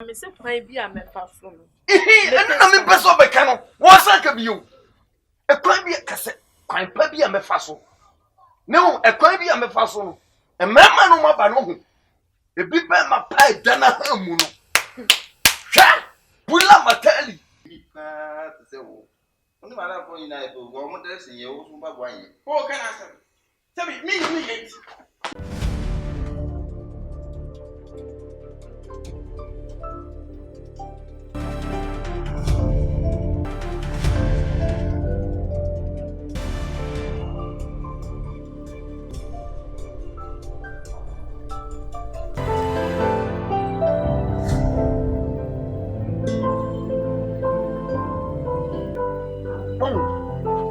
Me se kwan bi a mefa so no. Enu na me pese obeka no. Wo san ka biyo. E kwan bi kase kwan pa bi a mefa so. Ne ho e kwan bi a mefa so no. E mema no maba no ho. E bi be ma pai dana ha mu no. Hwa! Pula matali. Na se wo. Oni mara ko ina e bo mo dress ye wo so ba gwan ye. O kana asem. Sabi mi hate.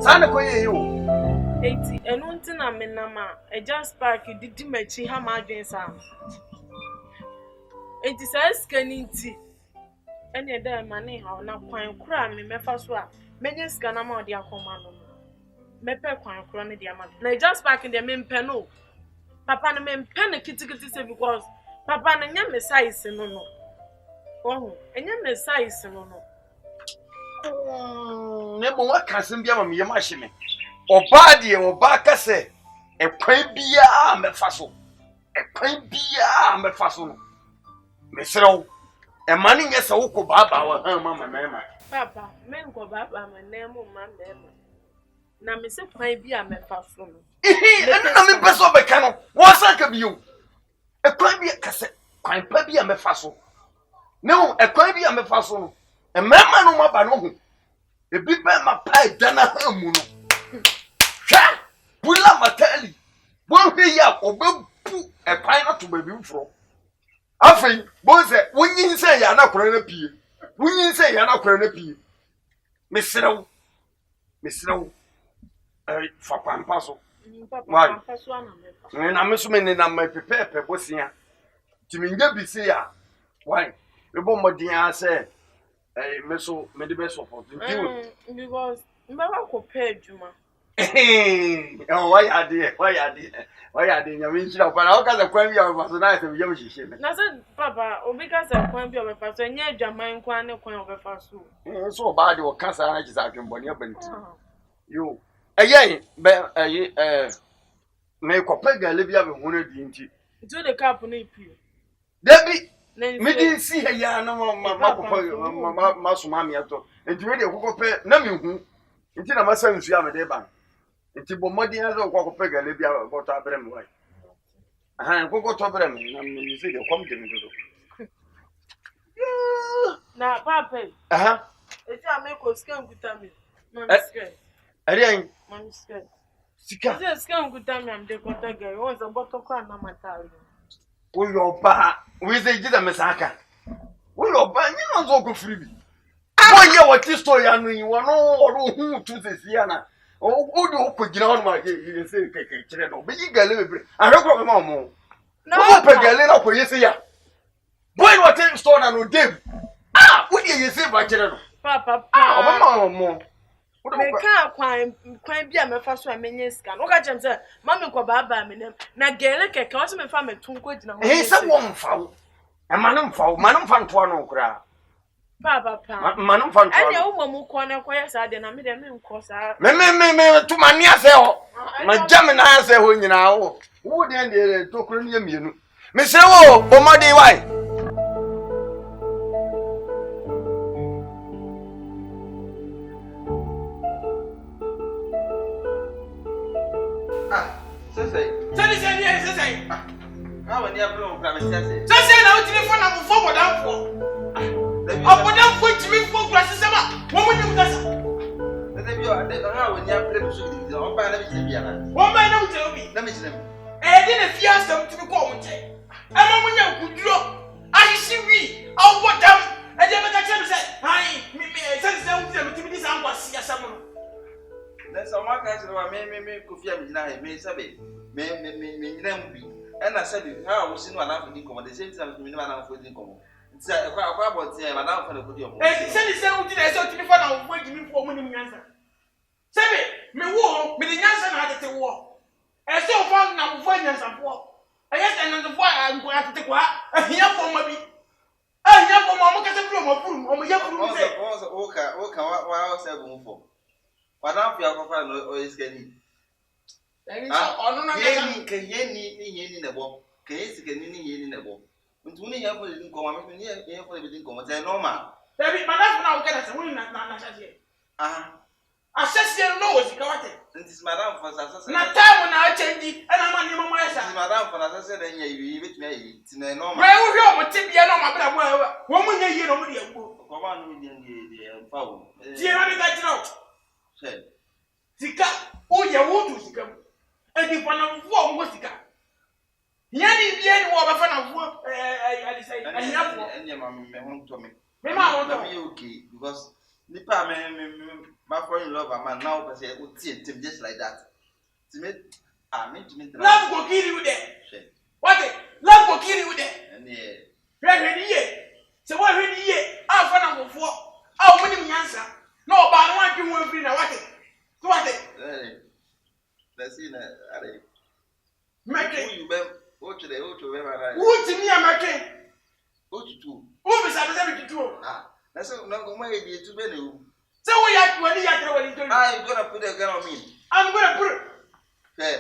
Sana ko ye yo. Eti enu nti na me nama just park didi machi ha ma adwen sa. Eti sa skani nti ene da ma ne ha na kwan kura me mefa so a menye ska na ma odi akoma no. Mepe kwan kura ne dia ma. Na just park de me mpe no. Papa no me mpe ne kitikiti se because papa no nya me size no no. Oh, enya me size no no. Ne bo wa kasem bia ma me yema hye me. Oba de oba kase e kwan bia mefa so. E kwan bia mefa so no. Me serew e mane nye se wo ko baba wa ha mama mama. Papa, me nko baba ma na mu ma mama. Na me se kwan bia mefa so no. Enu na me pese obeka no. Wo san ka biyo. E kwan bia kase kwan pa bia mefa so. Ne ho e kwan bia mefa so no. E mema no maba no ho. E bi be ma pai dana ha mu no. Hwa! Pula matali. Bo hwe ya obebu e kwan na to baby mfro. Afei, bo se wonyin se ya na kora na pie. Wonyin se ya na kora na pie. Mesrew. Fa pampa so. Papa, papa so na mefa. Na me so me na ma pepepe bosia. Timi nya bi se ya. Why? We bo modin a se me so me de be support. Because mbaba ko pay adwuma. Oh, why are they? You mean, you but I'll get the queen of was nice of young she. Na say papa, obi ka say kwan bi obefa so nya adwaman kwan ne kwan obefa so. So bad your cancer and is arguing bonny up. You again, make a peg a Libya with 100 inches. Do the cap on it. Debbie, me didn't see her yana, Masu Mammy at all. And you really hook up, Namu, until I must send you a day bank. Nti bo modi azo kwa pega le bia go to abrem wai aha go to abrem na me see the come to me do na papa aha eti ameko scan guta me mami scan ari an mami scan sika eti scan guta me am de konta guy won za botto kwa na matari wo yo ba we say jida mesaka wo yo ba nyi no zo go free bi wo ye what story anu yi wo no oro hu tu se sia na o do ko gina on ma ye se keke kire no be yi gale bebre ahwe ma mo no pe gale na ko yesi ya boy what store na no dem wo dey yesi ba kire no papa o mo me ka kwan bi a mefa so a menye scan o ka chem se mami ko baba me na gele keke o se me fa me tun ko gina ho se wo mfa wo e manum fa nto no kura Papa, manum fa nto anya wo mu ko na ko ya sa de na me de me nko sa me tu mani ase ho ma jam na ase ho nyina wo de de to kuro ne mienu me se wo bomodi wai Say. Ah, when you have no problem, say. Say na utimi fo na mo fo bodamfo. Abodamfo utimi fo grase sema. Wo mo nim kasa. Let me when you have problem so it is on by let me bia na. Wo man na utimi bi. Let me see them. Di na fia asem utimi ko mo nche. Ama mo nya kuduro. Ahisi wi. Abodam. E de me ka che me say, "Hai, me say utimi di sa ngwasi asem no." Let's on my case me kofia me na me sabe. Me nyina bi. And I said, how was no enough for income? The same time, we never for income. It's a about madame for the podium. Say the same thing I saw to me for now, waiting me for winning answer. Say me, war, me the answer had to war. I saw found now for answer for. I guess another boy I'm going to take what? A here for maybe. Ah, yeah, for Mamma get a room of room, or your room. What say boom for? What up, your or is getting? Can in the bomb? Case can in the bomb. When you have in common, here for everything common, say no man. There be Madame now get us a woman not Ah, I says you know it's got it. this is Madame for success. Not time when I change it, and I'm on your mind. Madame for success, and you with me. It's no man. Where we go with Tibia, no matter woman, you know, you Come on, the foul. Sierra got out. Said, Sika, oh, you want to Sika. And if one of one was Sika. Yanni, the end of a fan of work, I say, and your mamma won't to me. Remember, okay, because Nipa, my foreign lover, man, now, but say, would see him just like that. To me, I mean to me, love will kill you there. What it? Love will kill you there. And yeah, Ready here. So what ready here? I'll find out for. I'll win him answer. No, but I want you to win. What it? What it? let's see that. Make it. You better go to the hotel. Who to me, I'm making? Go to two. Who is I to do? Ah, that's not going to be too many. So we have when you are doing. I'm going to put a gun on me. I'm going to put it. Fair.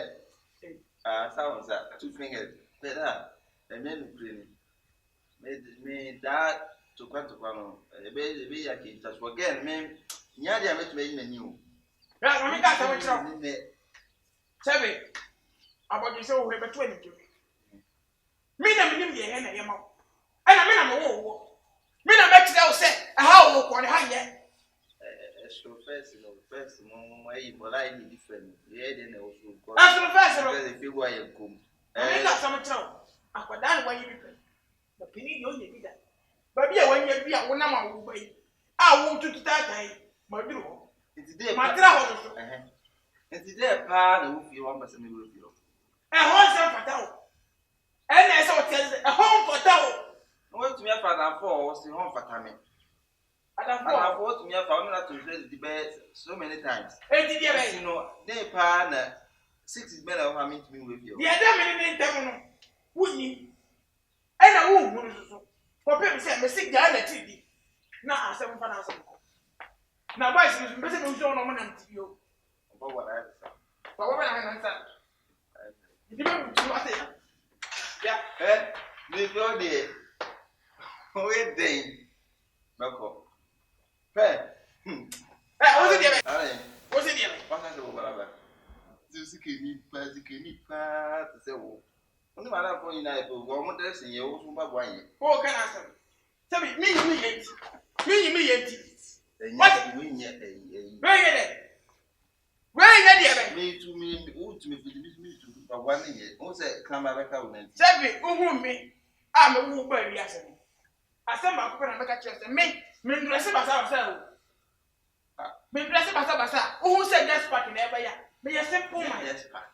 Sounds that 2 fingers. Better. And then me that to quite to one. A baby, I can just forget me. Yadia met me in new. Right, when we got some trouble. 7. About you so we have 20. Me and me, and I am out. And I mean, I'm a war. Me and I make it out say, how will I yet? So first, way, but I need different. Yeah, then also. That's the first. If you go, I come. I got some trouble. I got that when you be. The penny you did that. But yeah, when you be a one hour away, I want to that day. My dear, it's there, my travel. It's there, pa, who you want person will feel. A horse for town. And I saw a home for town. What to me, father, for was the home for Tammy. And I've watched me, I found out to replace the bed so many times. You know, they partner 6 men of having to be with you. The other minute, wouldn't you? And I won't. For people say, me sick down at TV. Now, 7 pounds. Now, why is it better to show no one to you? About what I said. But what I understand. You remember what I said? Yeah, before the wait day. Marco. Fair. What's it there? What's it there? What I said, whatever. This can part to say, only my love for you, I will go on dressing you also by one. Oh, can I say? Tell me, me, empty. What? Win yet, Where are me to me, who to me for 1 year. Who said, come back out and tell me, who me? I'm a woman, yes. I said, my friend, I make a chest and me dress myself. Me dress myself. Who said just pack in every year? Me a simple man. Just pack.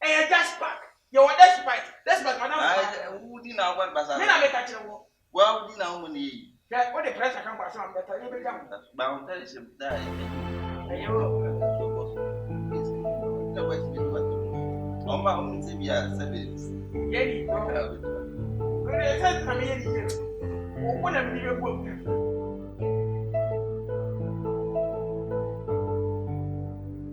And just pack. You want that's pack. That's but madam. Who didn't know what Basa? Me not make a chest. Well, didn't know money. That what the press I come pass on that you become. Bound tell you that. And you will. No way to be what. On my own, see me as service. Yea, no. Good, I said, I'm here. What am I doing?